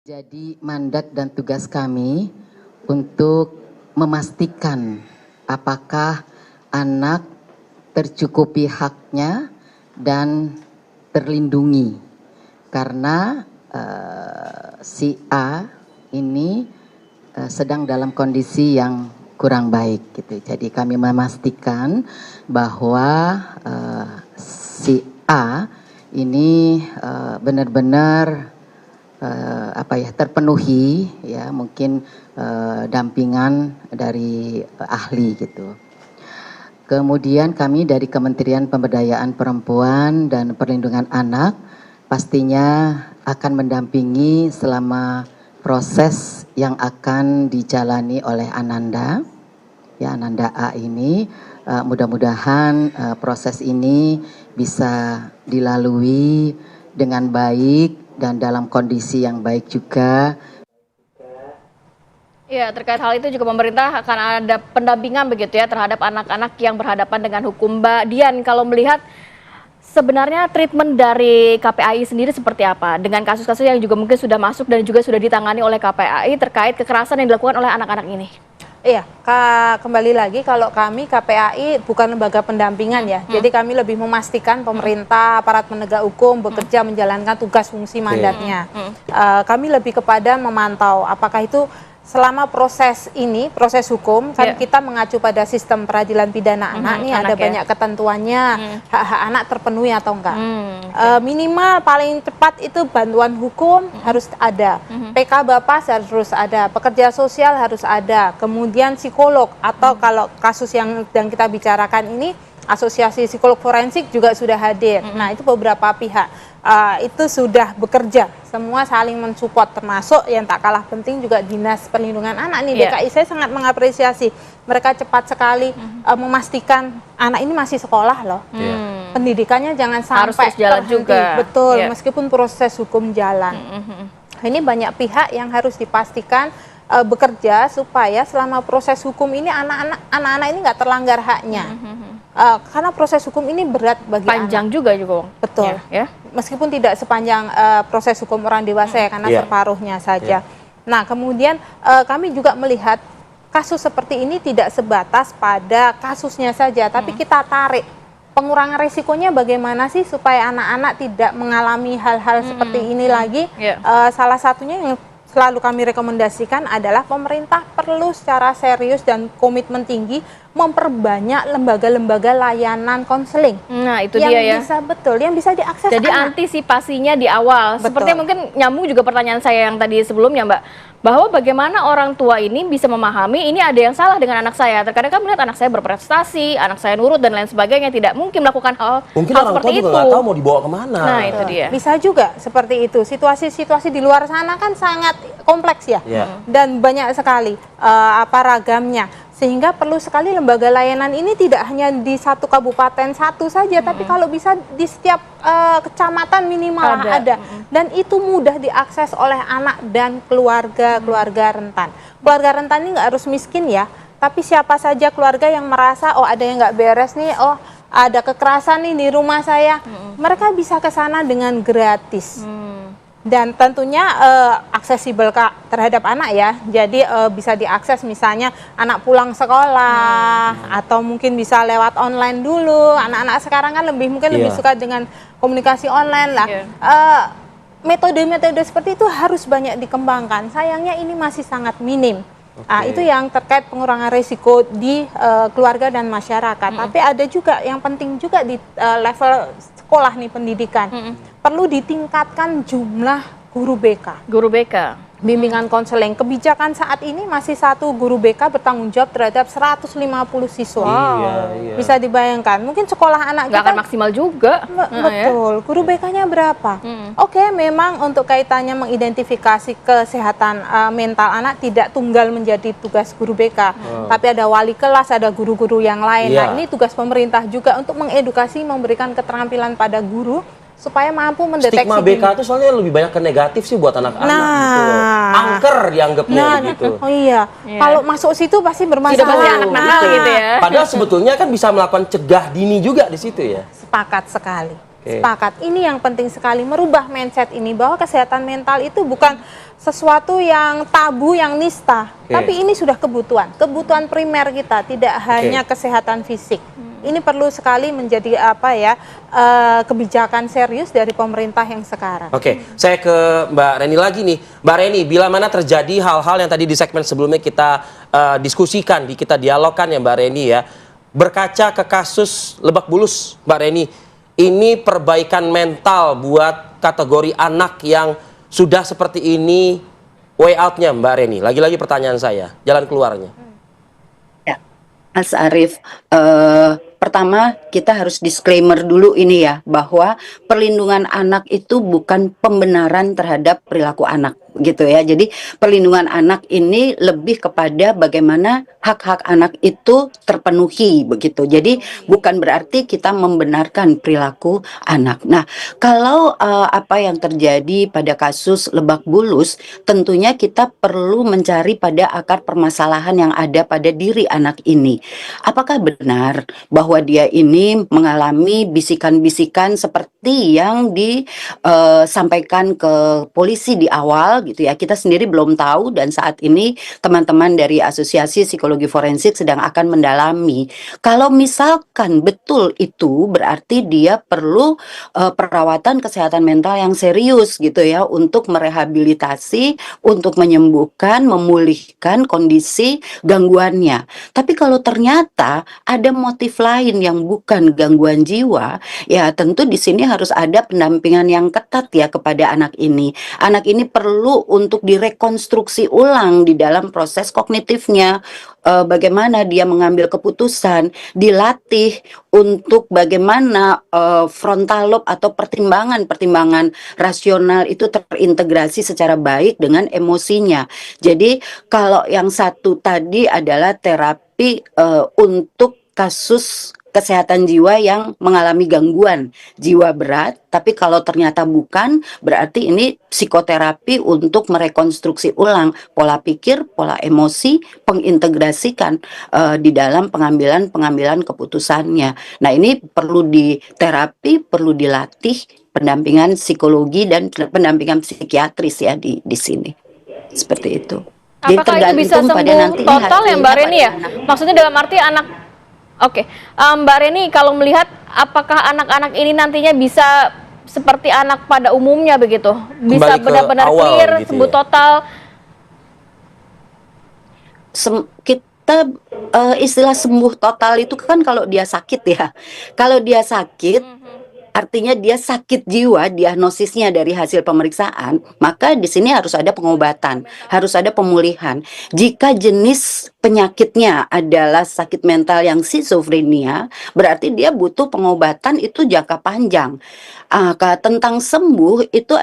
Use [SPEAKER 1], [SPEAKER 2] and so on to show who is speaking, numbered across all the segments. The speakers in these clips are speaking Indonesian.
[SPEAKER 1] Jadi mandat dan tugas kami untuk memastikan apakah anak tercukupi haknya dan terlindungi. Karena si A ini sedang dalam kondisi yang kurang baik gitu. Jadi kami memastikan bahwa si A ini benar-benar terpenuhi ya, mungkin dampingan dari ahli gitu. Kemudian kami dari Kementerian Pemberdayaan Perempuan dan Perlindungan Anak pastinya akan mendampingi selama proses yang akan dijalani oleh Ananda. Ya, Ananda A ini mudah-mudahan proses ini bisa dilalui dengan baik dan dalam kondisi yang baik juga.
[SPEAKER 2] Ya, terkait hal itu juga pemerintah akan ada pendampingan begitu ya terhadap anak-anak yang berhadapan dengan hukum. Mbak Dian, kalau melihat sebenarnya treatment dari KPAI sendiri seperti apa dengan kasus-kasus yang juga mungkin sudah masuk dan juga sudah ditangani oleh KPAI terkait kekerasan yang dilakukan oleh anak-anak ini?
[SPEAKER 3] Iya, kembali lagi kalau kami KPAI bukan lembaga pendampingan ya. Jadi kami lebih memastikan pemerintah, aparat penegak hukum bekerja menjalankan tugas fungsi mandatnya. Kami lebih kepada memantau apakah itu selama proses ini, proses hukum, kan kita mengacu pada sistem peradilan pidana anak nih, ada banyak ketentuannya, hak-hak anak terpenuhi atau enggak. Minimal paling cepat itu bantuan hukum harus ada, PK Bapas harus ada, pekerja sosial harus ada, kemudian psikolog, atau kalau kasus yang sedang kita bicarakan ini, Asosiasi Psikolog Forensik juga sudah hadir. Nah, itu beberapa pihak itu sudah bekerja, semua saling mensupport, termasuk yang tak kalah penting juga Dinas Perlindungan Anak nih, DKI. Saya sangat mengapresiasi mereka cepat sekali memastikan anak ini masih sekolah loh. Pendidikannya jangan sampai
[SPEAKER 2] harus terus jalan juga.
[SPEAKER 3] Betul, meskipun proses hukum jalan. Ini banyak pihak yang harus dipastikan bekerja supaya selama proses hukum ini anak-anak ini nggak terlanggar haknya. Karena proses hukum ini berat bagi
[SPEAKER 2] panjang
[SPEAKER 3] anak.
[SPEAKER 2] juga.
[SPEAKER 3] Betul. Ya. Meskipun tidak sepanjang proses hukum orang dewasa ya, karena separuhnya saja. Nah, kemudian kami juga melihat kasus seperti ini tidak sebatas pada kasusnya saja, tapi kita tarik pengurangan resikonya bagaimana sih supaya anak-anak tidak mengalami hal-hal seperti ini lagi. Salah satunya yang selalu kami rekomendasikan adalah pemerintah perlu secara serius dan komitmen tinggi memperbanyak lembaga-lembaga layanan konseling.
[SPEAKER 2] Nah, itu
[SPEAKER 3] yang
[SPEAKER 2] dia ya.
[SPEAKER 3] Yang bisa diakses.
[SPEAKER 2] Jadi antisipasinya di awal. Seperti mungkin nyambung juga pertanyaan saya yang tadi sebelumnya, Mbak, bahwa bagaimana orang tua ini bisa memahami ini ada yang salah dengan anak saya. Terkadang kan melihat anak saya berprestasi, anak saya nurut dan lain sebagainya, tidak mungkin melakukan hal seperti itu.
[SPEAKER 4] Juga nggak tahu mau dibawa kemana.
[SPEAKER 2] Nah, itu dia.
[SPEAKER 3] Bisa juga seperti itu. Situasi-situasi di luar sana kan sangat kompleks ya, dan banyak sekali ragamnya. Sehingga perlu sekali lembaga layanan ini tidak hanya di satu kabupaten satu saja, tapi kalau bisa di setiap kecamatan minimal ada. Dan itu mudah diakses oleh anak dan keluarga rentan. Keluarga rentan ini nggak harus miskin ya, tapi siapa saja keluarga yang merasa, oh ada yang nggak beres nih, oh ada kekerasan nih di rumah saya, mereka bisa ke sana dengan gratis. Dan tentunya aksesibel terhadap anak ya, jadi bisa diakses misalnya anak pulang sekolah, atau mungkin bisa lewat online dulu. Anak-anak sekarang kan lebih suka dengan komunikasi online lah. Metode-metode seperti itu harus banyak dikembangkan. Sayangnya ini masih sangat minim. Itu yang terkait pengurangan risiko di keluarga dan masyarakat. Tapi ada juga yang penting juga di level sekolah nih, pendidikan. Perlu ditingkatkan jumlah guru BK.
[SPEAKER 2] Guru BK.
[SPEAKER 3] Bimbingan konseling. Kebijakan saat ini masih satu guru BK bertanggung jawab terhadap 150 siswa. Bisa dibayangkan. Mungkin sekolah anak
[SPEAKER 2] nggak
[SPEAKER 3] kita
[SPEAKER 2] akan maksimal juga.
[SPEAKER 3] Betul. Guru BK-nya berapa? Oke, memang untuk kaitannya mengidentifikasi kesehatan mental anak tidak tunggal menjadi tugas guru BK. Tapi ada wali kelas, ada guru-guru yang lain. Nah, ini tugas pemerintah juga untuk mengedukasi, memberikan keterampilan pada guru supaya mampu mendeteksi.
[SPEAKER 4] Stigma BK itu soalnya lebih banyak ke negatif sih buat anak-anak gitu loh. Angker dianggapnya gitu.
[SPEAKER 3] Oh iya. Kalau masuk situ pasti bermasalah.
[SPEAKER 2] Sudah pasti anak-anak gitu ya.
[SPEAKER 4] Padahal sebetulnya kan bisa melakukan cegah dini juga di situ ya.
[SPEAKER 3] Sepakat sekali. Sepakat. Ini yang penting sekali, merubah mindset ini bahwa kesehatan mental itu bukan sesuatu yang tabu, yang nista, tapi ini sudah kebutuhan primer kita, tidak hanya kesehatan fisik. Ini perlu sekali menjadi kebijakan serius dari pemerintah yang sekarang.
[SPEAKER 4] Saya ke Mbak Reni lagi nih. Mbak Reni, bila mana terjadi hal-hal yang tadi di segmen sebelumnya kita diskusikan, kita dialogkan ya Mbak Reni ya. Berkaca ke kasus Lebak Bulus, Mbak Reni, ini perbaikan mental buat kategori anak yang sudah seperti ini, way out-nya Mbak Reni. Lagi-lagi pertanyaan saya, jalan keluarnya.
[SPEAKER 5] Ya, Mas Arief, pertama kita harus disclaimer dulu ini ya, bahwa perlindungan anak itu bukan pembenaran terhadap perilaku anak gitu ya. Jadi perlindungan anak ini lebih kepada bagaimana hak-hak anak itu terpenuhi begitu. Jadi bukan berarti kita membenarkan perilaku anak. Nah, kalau apa yang terjadi pada kasus Lebak Bulus, tentunya kita perlu mencari pada akar permasalahan yang ada pada diri anak ini. Apakah benar bahwa dia ini mengalami bisikan-bisikan seperti yang disampaikan ke polisi di awal gitu ya. Kita sendiri belum tahu, dan saat ini teman-teman dari Asosiasi Psikologi Forensik sedang akan mendalami. Kalau misalkan betul itu, berarti dia perlu perawatan kesehatan mental yang serius gitu ya, untuk merehabilitasi, untuk menyembuhkan, memulihkan kondisi gangguannya. Tapi kalau ternyata ada motif lain yang bukan gangguan jiwa, ya tentu di sini harus ada pendampingan yang ketat ya kepada anak ini. Anak ini perlu untuk direkonstruksi ulang di dalam proses kognitifnya, bagaimana dia mengambil keputusan, dilatih untuk bagaimana frontal lobe atau pertimbangan rasional itu terintegrasi secara baik dengan emosinya. Jadi kalau yang satu tadi adalah terapi untuk kasus kesehatan jiwa yang mengalami gangguan jiwa berat, tapi kalau ternyata bukan, berarti ini psikoterapi untuk merekonstruksi ulang pola pikir, pola emosi, pengintegrasikan di dalam pengambilan keputusannya. Nah, ini perlu diterapi, perlu dilatih, pendampingan psikologi dan pendampingan psikiatris ya di sini. Seperti itu.
[SPEAKER 2] Apakah itu bisa sembuh total ya Mbak Reni ya? Maksudnya dalam arti anak. Mbak Reni, kalau melihat apakah anak-anak ini nantinya bisa seperti anak pada umumnya begitu? Bisa benar-benar clear, gitu sembuh ya? Total?
[SPEAKER 5] Kita istilah sembuh total itu kan kalau dia sakit ya. Kalau dia sakit, artinya dia sakit jiwa, diagnosisnya dari hasil pemeriksaan, maka di sini harus ada pengobatan, harus ada pemulihan. Jika jenis penyakitnya adalah sakit mental yang skizofrenia, berarti dia butuh pengobatan itu jangka panjang. Tentang sembuh itu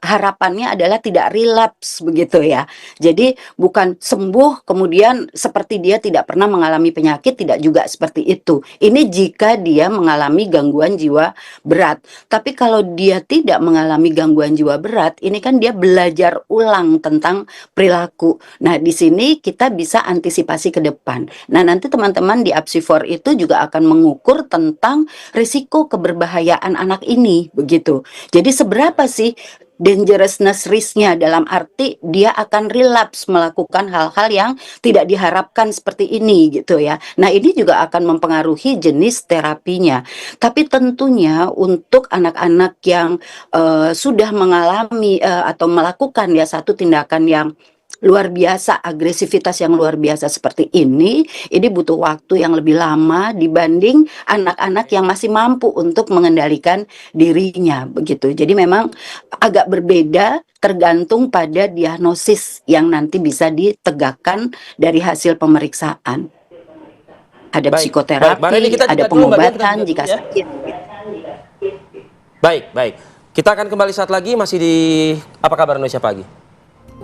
[SPEAKER 5] harapannya adalah tidak relapse begitu ya. Jadi bukan sembuh kemudian seperti dia tidak pernah mengalami penyakit, tidak juga seperti itu. Ini jika dia mengalami gangguan jiwa berat. Tapi kalau dia tidak mengalami gangguan jiwa berat, ini kan dia belajar ulang tentang perilaku. Nah, di sini kita bisa antisipasi ke depan. Nah, nanti teman-teman di Apsifor itu juga akan mengukur tentang risiko keberbahayaan anak ini, begitu. Jadi seberapa sih dangerousness risk-nya, dalam arti dia akan relapse melakukan hal-hal yang tidak diharapkan seperti ini gitu ya. Nah, ini juga akan mempengaruhi jenis terapinya. Tapi tentunya untuk anak-anak yang sudah mengalami atau melakukan ya satu tindakan yang luar biasa, agresivitas yang luar biasa seperti ini butuh waktu yang lebih lama dibanding anak-anak yang masih mampu untuk mengendalikan dirinya begitu. Jadi memang agak berbeda tergantung pada diagnosis yang nanti bisa ditegakkan dari hasil pemeriksaan. Ada psikoterapi, ada pengobatan jika sakit.
[SPEAKER 4] Baik. Kita akan kembali saat lagi, masih di Apa Kabar Indonesia Pagi.